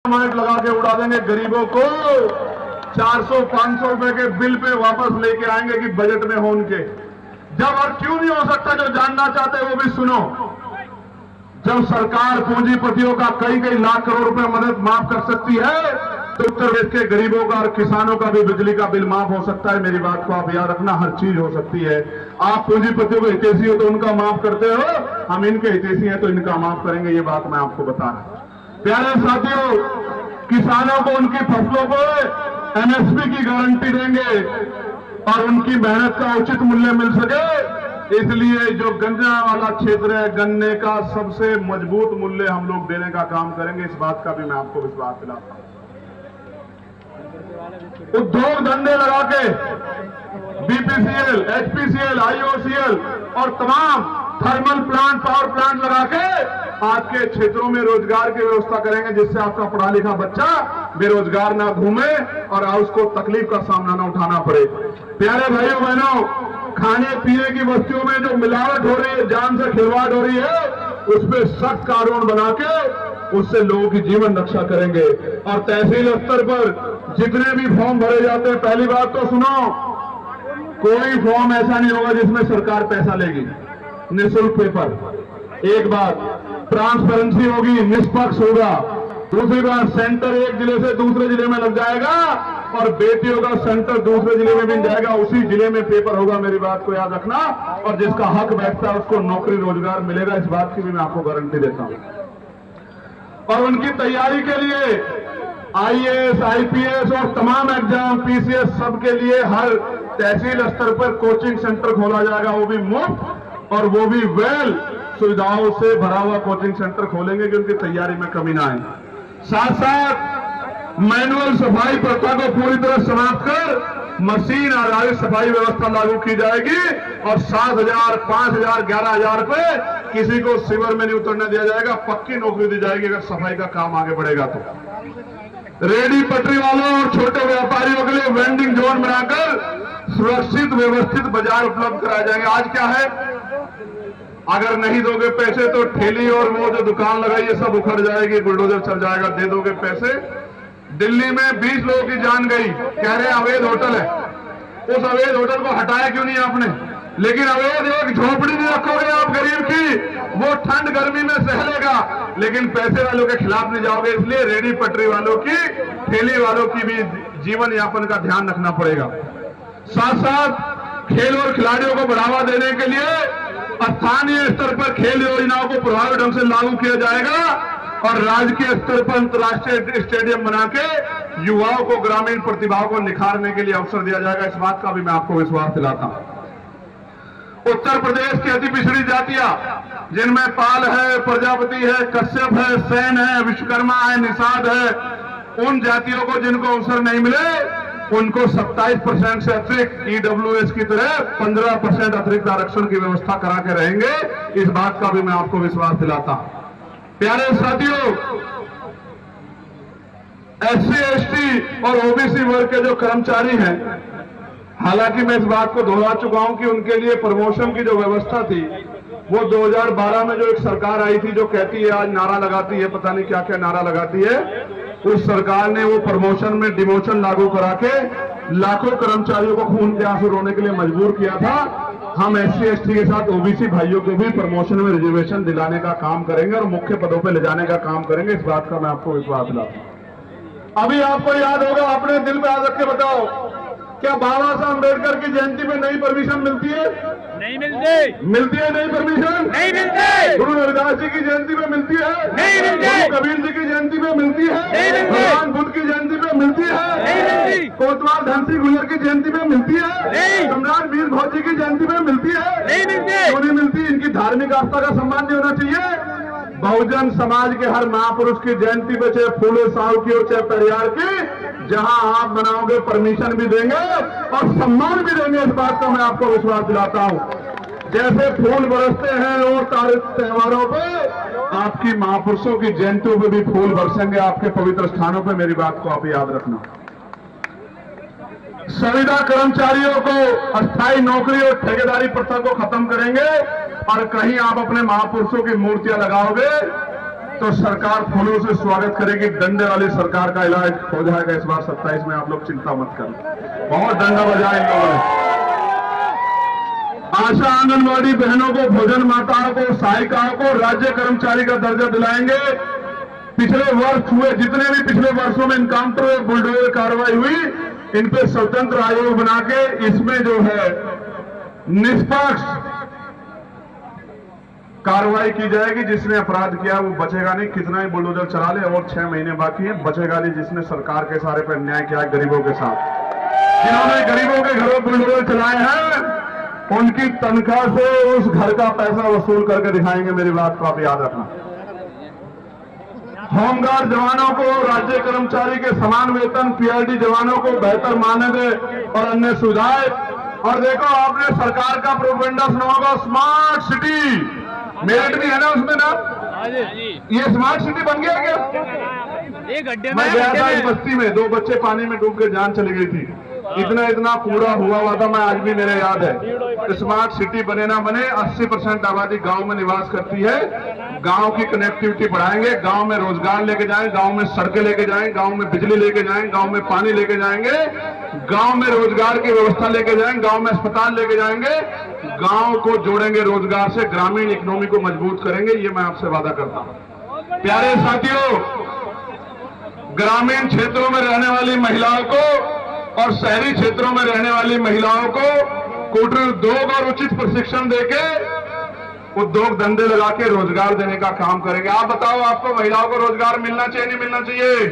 Mic लगा के उड़ा देंगे, गरीबों को 400-500 रुपए के बिल पे वापस लेके आएंगे कि बजट में हो उनके। जब और क्यों नहीं हो सकता, जो जानना चाहते हैं वो भी सुनो। जब सरकार पूंजीपतियों का कई लाख करोड़ रुपए मदद माफ कर सकती है, तो उत्तर प्रदेश के गरीबों का और किसानों का भी बिजली का बिल माफ हो सकता है। मेरी बात को आप याद रखना, हर चीज हो सकती है। आप पूंजीपतियों को हितैषी हो तो उनका माफ करते हो, हम इनके हितैषी हैं तो इनका माफ करेंगे। ये बात मैं आपको बता रहा हूं। प्यारे साथियों, किसानों को उनकी फसलों को एमएसपी की गारंटी देंगे और उनकी मेहनत का उचित मूल्य मिल सके, इसलिए जो गन्ना वाला क्षेत्र है, गन्ने का सबसे मजबूत मूल्य हम लोग देने का काम करेंगे। इस बात का भी मैं आपको विश्वास दिलाता हूं। उद्योग धंधे लगा के बीपीसीएल, एचपीसीएल, आईओसीएल और तमाम थर्मल प्लांट, पावर प्लांट लगा के आपके क्षेत्रों में रोजगार की व्यवस्था करेंगे, जिससे आपका पढ़ा लिखा बच्चा बेरोजगार ना घूमे और उसको तकलीफ का सामना ना उठाना पड़े। प्यारे भाइयों बहनों, खाने पीने की वस्तुओं में जो मिलावट हो रही है, जान से खिलवाड़ हो रही है, उस पर सख्त कानून बना के उससे लोगों की जीवन रक्षा करेंगे। और तहसील स्तर पर जितने भी फॉर्म भरे जाते हैं, पहली बात तो सुनो, कोई फॉर्म ऐसा नहीं होगा जिसमें सरकार पैसा लेगी। निःशुल्क पेपर, एक बात, ट्रांसपेरेंसी होगी, निष्पक्ष होगा। दूसरी बात, सेंटर एक जिले से दूसरे जिले में लग जाएगा और बेटियों का सेंटर दूसरे जिले में मिल जाएगा, उसी जिले में पेपर होगा। मेरी बात को याद रखना। और जिसका हक बैठता है उसको नौकरी रोजगार मिलेगा, इस बात की भी मैं आपको गारंटी देता हूं। और उनकी तैयारी के लिए आईएएस, आईपीएस और तमाम एग्जाम, पीसीएस, सबके लिए हर तहसील स्तर पर कोचिंग सेंटर खोला जाएगा, वो भी मुफ्त और वो भी वेल सुविधाओं से भरा हुआ कोचिंग सेंटर खोलेंगे कि उनकी तैयारी में कमी ना आए। साथ साथ मैनुअल सफाई प्रथा को पूरी तरह समाप्त कर मशीन आधारित सफाई व्यवस्था लागू की जाएगी और 7,000, 5,000, 11,000 रुपए किसी को सीवर में नहीं उतरने दिया जाएगा। पक्की नौकरी दी जाएगी अगर सफाई का काम आगे बढ़ेगा तो। रेडी पटरी वालों और छोटे व्यापारियों के लिए वेंडिंग जोन बनाकर सुरक्षित व्यवस्थित बाजार उपलब्ध कराए जाएंगे। आज क्या है, अगर नहीं दोगे पैसे तो ठेली और वो जो दुकान लगाई है सब उखड़ जाएगी, बुलडोजर चल जाएगा। दे दोगे पैसे। दिल्ली में 20 लोगों की जान गई, कह रहे हैं अवैध होटल है। उस अवैध होटल को हटाया क्यों नहीं आपने? लेकिन अवैध एक झोपड़ी नहीं रखोगे आप गरीब की, वो ठंड गर्मी में सह लेगा, लेकिन पैसे वालों के खिलाफ नहीं जाओगे। इसलिए रेडी पटरी वालों की, ठेली वालों की भी जीवन यापन का ध्यान रखना पड़ेगा। साथ साथ खेल और खिलाड़ियों को बढ़ावा देने के लिए स्थानीय स्तर पर खेल योजनाओं को प्रभावी ढंग से लागू किया जाएगा और राज्य स्तर पर अंतर्राष्ट्रीय स्टेडियम बना के युवाओं को ग्रामीण प्रतिभाओं को निखारने के लिए अवसर दिया जाएगा। इस बात का भी मैं आपको विश्वास दिलाता हूं। उत्तर प्रदेश की अति पिछड़ी जातियां, जिनमें पाल है, प्रजापति है, कश्यप है, सेन है, विश्वकर्मा है, निषाद है, उन जातियों को जिनको अवसर नहीं मिले उनको 27% से अतिरिक्त ईडब्ल्यूएस की तरह 15% अतिरिक्त आरक्षण की व्यवस्था करा के रहेंगे। इस बात का भी मैं आपको विश्वास दिलाता हूं। प्यारे साथियों, एससी, एसटी और ओबीसी वर्ग के जो कर्मचारी हैं, हालांकि मैं इस बात को दोहरा चुका हूं कि उनके लिए प्रमोशन की जो व्यवस्था थी वो 2012 में जो एक सरकार आई थी जो कहती है, आज नारा लगाती है, पता नहीं क्या क्या नारा लगाती है, उस सरकार ने वो प्रमोशन में डिमोशन लागू करा के लाखों कर्मचारियों को खून के आंसू रोने के लिए मजबूर किया था। हम एससी, एसटी के साथ ओबीसी भाइयों को भी प्रमोशन में रिजर्वेशन दिलाने का काम करेंगे और मुख्य पदों पर ले जाने का काम करेंगे। इस बात का मैं आपको विश्वास दिलाता हूं। अभी आपको याद होगा, अपने दिल पे याद रख के बताओ, क्या बाबा साहब अम्बेडकर की जयंती में नई परमिशन मिलती है? नहीं मिलती। मिलती है नई परमिशन? नहीं मिलती। गुरु रविदास जी की जयंती में मिलती है? नहीं मिलती। गुरु कबीर जी की जयंती में मिलती है? नहीं मिलती। भगवान बुद्ध की जयंती में मिलती है? नहीं मिलती। कोतवाल धनसिंह गुर्जर की जयंती में मिलती है? नहीं। सम्राट वीर भोज जी की जयंती में मिलती है? नहीं मिलती। क्यों नहीं मिलती? इनकी धार्मिक आस्था का सम्मान नहीं होना चाहिए? बहुजन समाज के हर महापुरुष की जयंती पे, चाहे फूले साहू की हो चाहे परिवार की, जहां आप बनाओगे परमिशन भी देंगे और सम्मान भी देंगे। इस बात का मैं आपको विश्वास दिलाता हूं। जैसे फूल बरसते हैं और त्योहारों पे, आपकी महापुरुषों की जयंतियों पे भी फूल बरसेंगे आपके पवित्र स्थानों पे। मेरी बात को आप याद रखना। संविदा कर्मचारियों को अस्थायी नौकरी और ठेकेदारी प्रथा को खत्म करेंगे और कहीं आप अपने महापुरुषों की मूर्तियां लगाओगे तो सरकार फूलों से स्वागत करेगी। डंडे वाली सरकार का इलाज हो जाएगा इस बार 27 में, आप लोग चिंता मत करें। बहुत डंडा बजाया इन लोगों ने। आशा आंगनवाड़ी बहनों को, भोजन माताओं को, सहायिकाओं को राज्य कर्मचारी का दर्जा दिलाएंगे। पिछले वर्ष हुए जितने भी पिछले वर्षों में इनकाउंटर और बुलडोजर कार्रवाई हुई, इन पे स्वतंत्र आयोग बना के इसमें जो है निष्पक्ष कार्रवाई की जाएगी। जिसने अपराध किया वो बचेगा नहीं, कितना ही बुलडोजर चला ले, और 6 महीने बाकी है, बचेगा नहीं जिसने सरकार के सारे पर अन्याय किया गरीबों के साथ। जिन्होंने गरीबों के घरों बुलडोजर चलाए हैं, उनकी तनख्वाह से उस घर का पैसा वसूल करके दिखाएंगे। मेरी बात को आप याद रखना। होमगार्ड जवानों को, राज्य कर्मचारी के समान वेतन, पीआरडी जवानों को बेहतर मानदेय और अन्य सुविधाएं। और देखो, आपने सरकार का प्रोपेगेंडा सुना होगा, स्मार्ट सिटी। मेरिट भी है ना उसमें ना, ये स्मार्ट सिटी बन गया क्या? एक गड्ढे मैं गया था इस बस्ती में, 2 बच्चे पानी में डूब के जान चली गई थी। इतना कूड़ा हुआ था, मैं आज भी मेरे याद है। स्मार्ट सिटी बने ना बने, 80% आबादी गांव में निवास करती है। गांव की कनेक्टिविटी बढ़ाएंगे, गांव में रोजगार लेके जाएं, गांव में सड़कें लेके जाएं, गांव में बिजली लेके जाएं, गांव में पानी लेके जाएंगे, गांव में रोजगार की व्यवस्था लेके जाएं, गांव में अस्पताल लेके जाएंगे, गांव को जोड़ेंगे रोजगार से, ग्रामीण इकोनॉमी को मजबूत करेंगे। ये मैं आपसे वादा करता हूं। प्यारे साथियों, ग्रामीण क्षेत्रों में रहने वाली महिलाओं को और शहरी क्षेत्रों में रहने वाली महिलाओं को कुटीर उद्योग और उचित प्रशिक्षण देके उद्योग धंधे लगा के रोजगार देने का काम करेंगे। आप बताओ, आपको महिलाओं को रोजगार मिलना चाहिए नहीं मिलना चाहिए?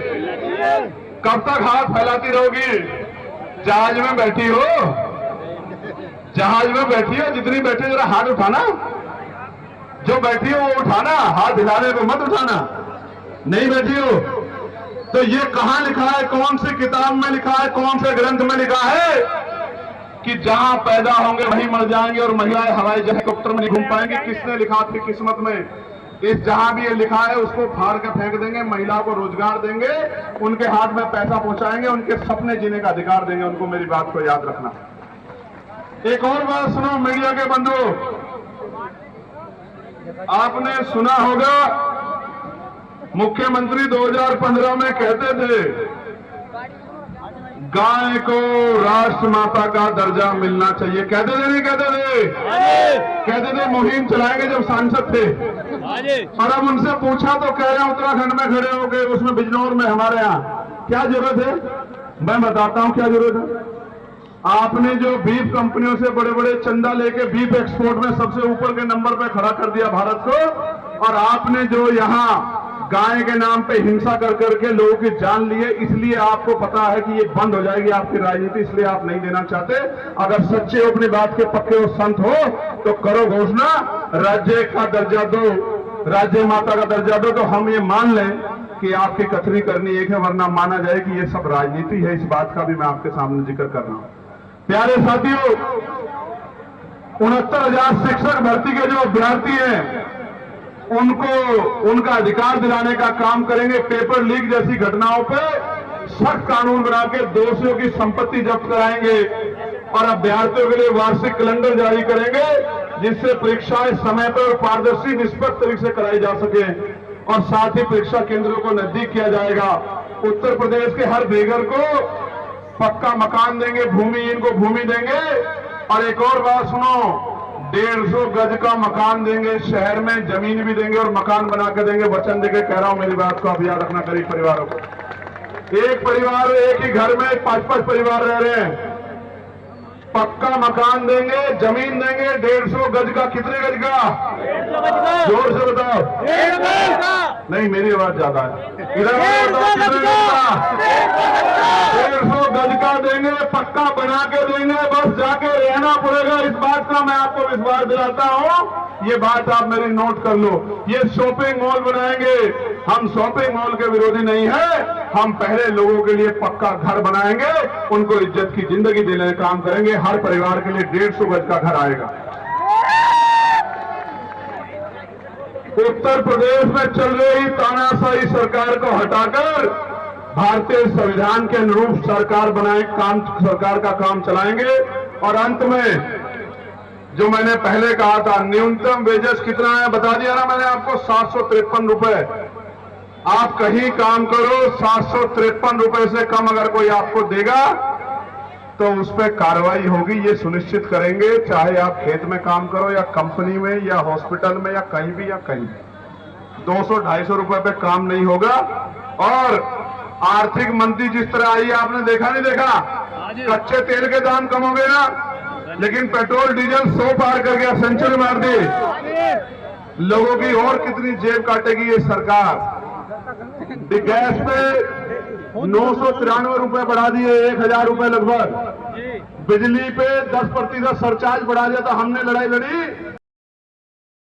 कब तक हाथ फैलाती रहोगी? जहाज में बैठी हो, जहाज में बैठी हो, जितनी बैठी जरा हाथ उठाना, जो बैठी हो वो उठाना, हाथ हिलाने को मत उठाना। नहीं बैठी हो तो ये कहां लिखा है, कौन सी किताब में लिखा है, कौन से ग्रंथ में लिखा है कि जहां पैदा होंगे वहीं मर जाएंगे और महिलाएं हवाई हेलीकॉप्टर में नहीं घूम पाएंगी? किसने लिखा थी किस्मत में? इस जहां भी ये लिखा है उसको फाड़ के फेंक देंगे। महिलाओं को रोजगार देंगे, उनके हाथ में पैसा पहुंचाएंगे, उनके सपने जीने का अधिकार देंगे उनको। मेरी बात को याद रखना। एक और बात सुनो मीडिया के बंधु, आपने सुना होगा मुख्यमंत्री 2015 में कहते थे गाय को राष्ट्र माता का दर्जा मिलना चाहिए। कहते थे नहीं कहते थे? कहते थे, मुहिम चलाएंगे जब सांसद थे। और अब उनसे पूछा तो कह रहे हैं उत्तराखंड में खड़े हो गए, उसमें बिजनौर में हमारे यहाँ क्या जरूरत है? मैं बताता हूं क्या जरूरत है। आपने जो बीफ कंपनियों से बड़े बड़े चंदा लेके बीफ एक्सपोर्ट में सबसे ऊपर के नंबर पे खड़ा कर दिया भारत को, और आपने जो यहाँ गाय के नाम पे हिंसा कर करके लोगों की जान ली है, इसलिए आपको पता है कि ये बंद हो जाएगी आपकी राजनीति, इसलिए आप नहीं देना चाहते। अगर सच्चे अपनी बात के पक्के और संत हो तो करो घोषणा, राज्य का दर्जा दो, राज्य माता का दर्जा दो, तो हम ये मान लें कि आपकी कथनी करनी एक है, वरना माना जाए कि ये सब राजनीति है। इस बात का भी मैं आपके सामने जिक्र कर रहा हूं। प्यारे साथियों, 69,000 शिक्षक भर्ती के जो अभ्यर्थी हैं उनको उनका अधिकार दिलाने का काम करेंगे। पेपर लीक जैसी घटनाओं पे सख्त कानून बना के दोषियों की संपत्ति जब्त कराएंगे और अभ्यर्थियों के लिए वार्षिक कैलेंडर जारी करेंगे, जिससे परीक्षाएं समय पर और पारदर्शी निष्पक्ष तरीके से कराई जा सके। और साथ ही परीक्षा केंद्रों को नजदीक किया जाएगा। उत्तर प्रदेश के हर बेघर को पक्का मकान देंगे, भूमिहीन को भूमि देंगे। और एक और बात सुनो, 150 गज का मकान देंगे, शहर में जमीन भी देंगे और मकान बना के देंगे। वचन देके कह रहा हूं, मेरी बात को आप याद रखना। गरीब परिवारों को, एक परिवार एक ही घर में 5-5 परिवार रह रहे हैं, पक्का मकान देंगे, जमीन देंगे। 150 गज का, कितने गज का? जोर से बताओ। नहीं, मेरी आवाज ज्यादा है। इधर 150 गज का देंगे, पक्का बना के देंगे, बस जाके रहना पड़ेगा। इस बात का मैं आपको विश्वास दिलाता हूं, ये बात आप मेरी नोट कर लो। ये शॉपिंग मॉल बनाएंगे, हम शॉपिंग मॉल के विरोधी नहीं है, हम पहले लोगों के लिए पक्का घर बनाएंगे, उनको इज्जत की जिंदगी देने का काम करेंगे। हर परिवार के लिए 150 गज का घर आएगा। उत्तर प्रदेश में चल रही तानाशाही सरकार को हटाकर भारतीय संविधान के अनुरूप सरकार बनाए, सरकार का काम चलाएंगे। और अंत में जो मैंने पहले कहा था, न्यूनतम वेजेस कितना है बता दिया ना मैंने आपको, 753 रुपए। आप कहीं काम करो 753 रुपए से कम अगर कोई आपको देगा तो उस पर कार्रवाई होगी, ये सुनिश्चित करेंगे। चाहे आप खेत में काम करो या कंपनी में या हॉस्पिटल में या कहीं भी 200-250 रुपए पे काम नहीं होगा। और आर्थिक मंदी जिस तरह आई आपने देखा नहीं देखा, कच्चे तेल के दाम कम हो गए ना, लेकिन पेट्रोल डीजल 100 पार कर गया, सेंचुरी मार दी। लोगों की और कितनी जेब काटेगी ये सरकार। गैस पे 993 रुपए बढ़ा दिए, 1000 रुपए लगभग। बिजली पे 10% सरचार्ज बढ़ा दिया, तो हमने लड़ाई लड़ी।